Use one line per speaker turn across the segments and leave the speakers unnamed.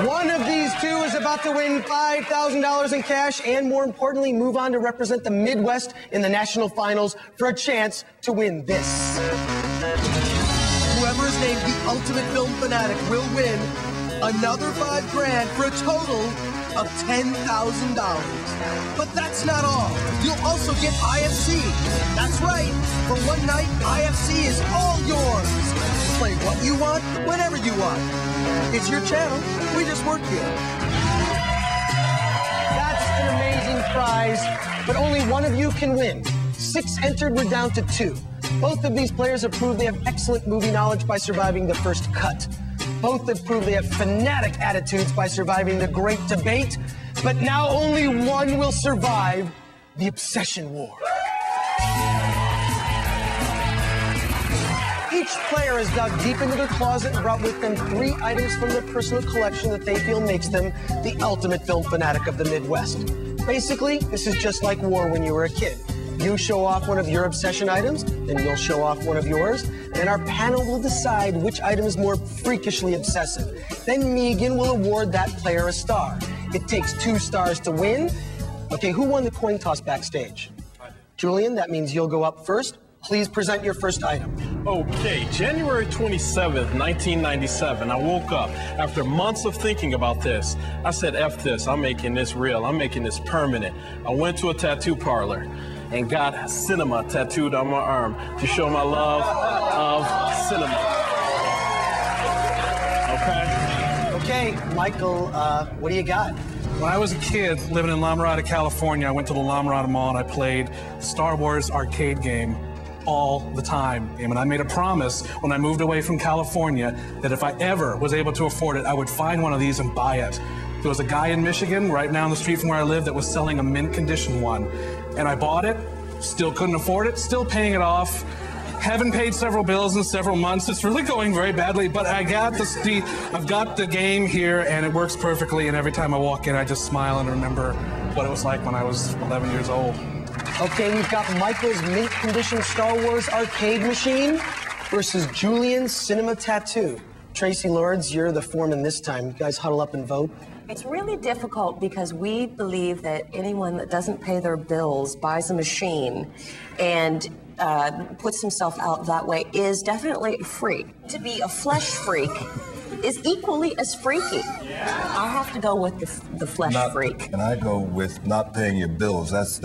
One of these two is about to win $5,000 in cash and, more importantly, move on to represent the Midwest in the national finals for a chance to win this. Whoever is named the ultimate film fanatic will win another $5 grand for a total of $10,000. But that's not all. You'll also get IFC. That's right. For one night, IFC is all yours. Play what you want, whenever you want. It's your channel. We just work here. That's an amazing prize, but only one of you can win. 6 entered, we're down to 2. Both of these players have proved they have excellent movie knowledge by surviving the first cut. Both have proved they have fanatic attitudes by surviving the great debate. But now only one will survive the obsession war. Each player has dug deep into their closet and brought with them 3 items from their personal collection that they feel makes them the ultimate film fanatic of the Midwest. Basically, this is just like war when you were a kid. You show off one of your obsession items, then you'll show off one of yours, and our panel will decide which item is more freakishly obsessive. Then Megan will award that player a star. It takes 2 stars to win. Okay, who won the coin toss backstage? I did. Julian, that means you'll go up first. Please present your first item.
Okay, January 27th, 1997, I woke up after months of thinking about this. I said, F this, I'm making this real, I'm making this permanent. I went to a tattoo parlor and got cinema tattooed on my arm to show my love of cinema.
Okay, Michael, what do you got?
When I was a kid living in La Mirada, California, I went to the La Mirada Mall and I played Star Wars arcade game all the time. And I made a promise when I moved away from California that if I ever was able to afford it, I would find one of these and buy it. There was a guy in Michigan right down the street from where I lived that was selling a mint condition one. And I bought it, still couldn't afford it, still paying it off. Haven't paid several bills in several months. It's really going very badly, but I've got the game here and it works perfectly. And every time I walk in, I just smile and remember what it was like when I was 11 years old.
Okay, we've got Michael's mint condition Star Wars arcade machine versus Julian's cinema tattoo. Tracy Lords, you're the foreman this time. You guys huddle up and vote.
It's really difficult because we believe that anyone that doesn't pay their bills, buys a machine, and puts himself out that way is definitely a freak. To be a flesh freak is equally as freaky. I have to go with the flesh freak.
And I go with not paying your bills. That's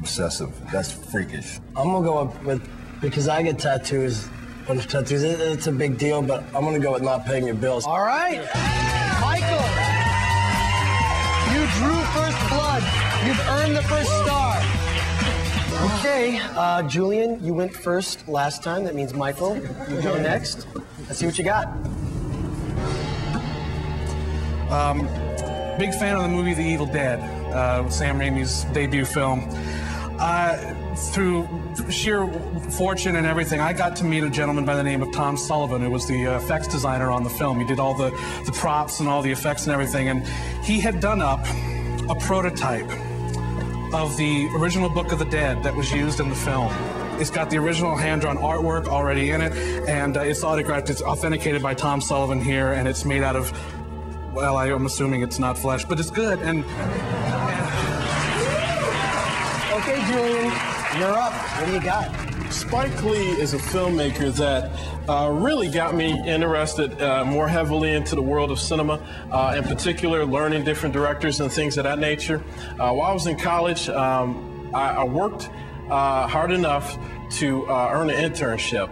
obsessive. That's freakish.
I'm gonna go up with, because I get tattoos, a bunch of tattoos. It's a big deal, but I'm gonna go with not paying your bills.
All right, Michael, you drew first blood. You've earned the first star. Okay, Julian, you went first last time. That means Michael, you go next. Let's see what you got.
Big fan of the movie The Evil Dead, Sam Raimi's debut film. Through sheer fortune and everything, I got to meet a gentleman by the name of Tom Sullivan, who was the effects designer on the film. He did all the props and all the effects and everything, and he had done up a prototype of the original Book of the Dead that was used in the film. It's got the original hand-drawn artwork already in it, and it's autographed. It's authenticated by Tom Sullivan here, and it's made out of, well, I'm assuming it's not flesh, but it's good. And
okay, Julian, you're up. What do you got?
Spike Lee is a filmmaker that really got me interested more heavily into the world of cinema, in particular learning different directors and things of that nature. While I was in college, I worked hard enough to earn an internship.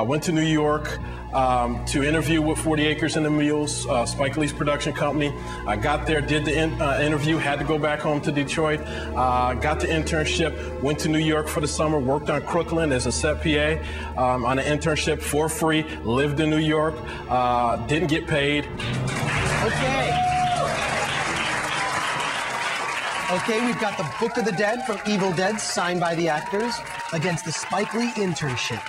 Went to New York to interview with 40 Acres and the Mules, Spike Lee's production company. I got there, did the interview, had to go back home to Detroit, got the internship, went to New York for the summer, worked on Crooklyn as a set PA on an internship for free, lived in New York, didn't get paid.
Okay, we've got the Book of the Dead from Evil Dead, signed by the actors, against the Spike Lee internship.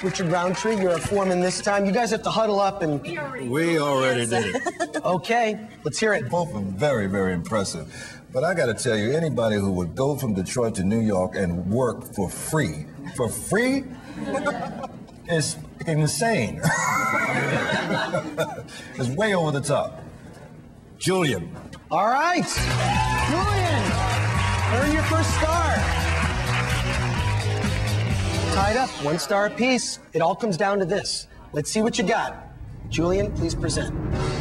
Richard Roundtree, you're a foreman this time. You guys have to huddle up and...
We already did it.
Okay, let's hear it.
Both are very, very impressive. But I got to tell you, anybody who would go from Detroit to New York and work for free, is insane. It's way over the top. Julian.
All right. Julian, earn your first star. Tied up, 1 star apiece. It all comes down to this. Let's see what you got. Julian, please present.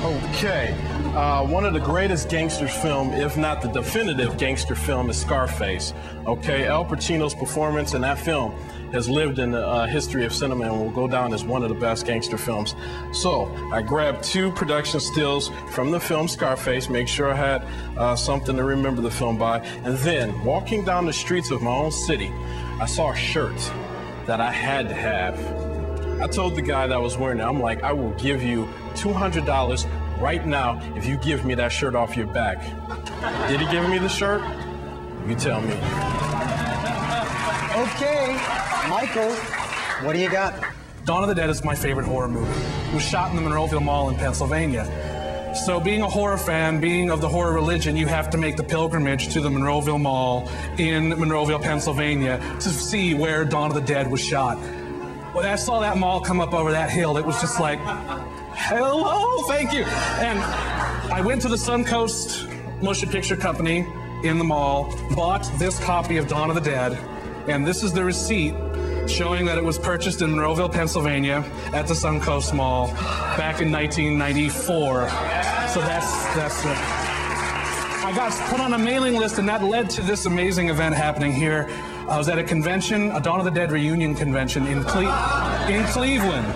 Okay. One of the greatest gangster film, if not the definitive gangster film, is Scarface. Okay, Al Pacino's performance in that film has lived in the history of cinema and will go down as one of the best gangster films. So I grabbed 2 production stills from the film Scarface, make sure I had something to remember the film by, and then walking down the streets of my own city, I saw a shirt that I had to have. I told the guy that was wearing it, I'm like, I will give you $200 right now if you give me that shirt off your back. Did he give me the shirt? You tell me.
Okay, Michael, what do you got?
Dawn of the Dead is my favorite horror movie. It was shot in the Monroeville Mall in Pennsylvania. So being a horror fan, being of the horror religion, you have to make the pilgrimage to the Monroeville Mall in Monroeville, Pennsylvania to see where Dawn of the Dead was shot. When I saw that mall come up over that hill, it was just like, hello, thank you. And I went to the Suncoast Motion Picture Company in the mall, bought this copy of Dawn of the Dead, and this is the receipt showing that it was purchased in Monroeville, Pennsylvania at the Suncoast Mall back in 1994. So that's I got put on a mailing list, and that led to this amazing event happening here. I was at a convention, a Dawn of the Dead reunion convention in Cleveland.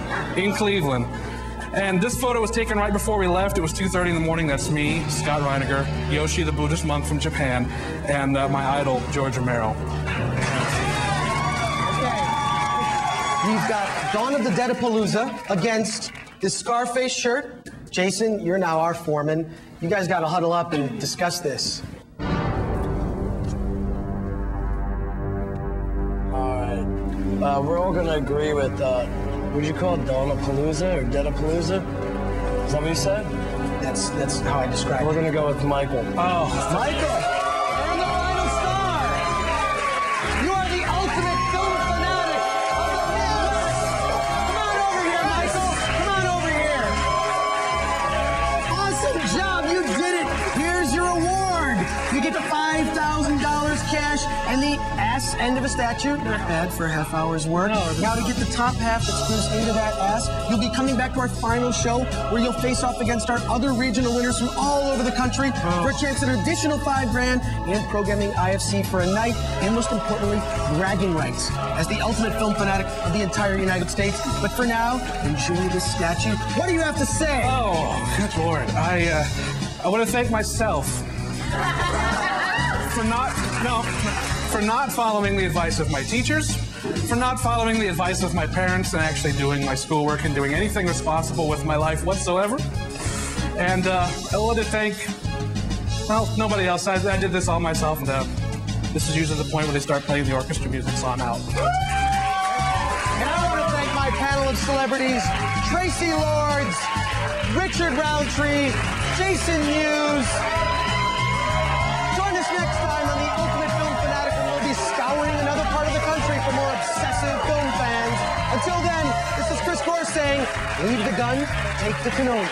And this photo was taken right before we left. It was 2:30 in the morning. That's me, Scott Reiniger, Yoshi, the Buddhist monk from Japan, and my idol, George Romero.
We've got Dawn of the Deadapalooza against this Scarface shirt. Jason, you're now our foreman. You guys got to huddle up and discuss this.
We're all gonna agree with, what do you call it, Dawnapalooza or Deadapalooza? Is that what you said?
That's how I describe it.
We're gonna go with Michael.
Oh, Michael! And the final star! You are the ultimate film fanatic of the Midwest! Come on over here, Michael! Come on over here! Awesome job! You did it! Here's your award! You get the $5,000 cash and the ass end of a statue. Not bad for a half hour's work. Now to get the top half that screws into that ass, you'll be coming back to our final show where you'll face off against our other regional winners from all over the country for a chance at an additional $5,000 and programming IFC for a night, and most importantly, bragging rights as the ultimate film fanatic of the entire United States. But for now, enjoy this statue. What do you have to say?
Oh, good Lord. I want to thank myself for not following the advice of my teachers, for not following the advice of my parents and actually doing my schoolwork and doing anything responsible with my life whatsoever. And I want to thank, well, nobody else. I did this all myself, and this is usually the point where they start playing the orchestra music, so I'm out.
And I want to thank my panel of celebrities, Tracy Lords, Richard Roundtree, Jason Mewes. Join us next time on the Ultimate Film Fanatic, and we'll be scouring another part of the country for more obsessive film fans. Until then, this is Chris Gore saying, leave the gun, take the cannoli.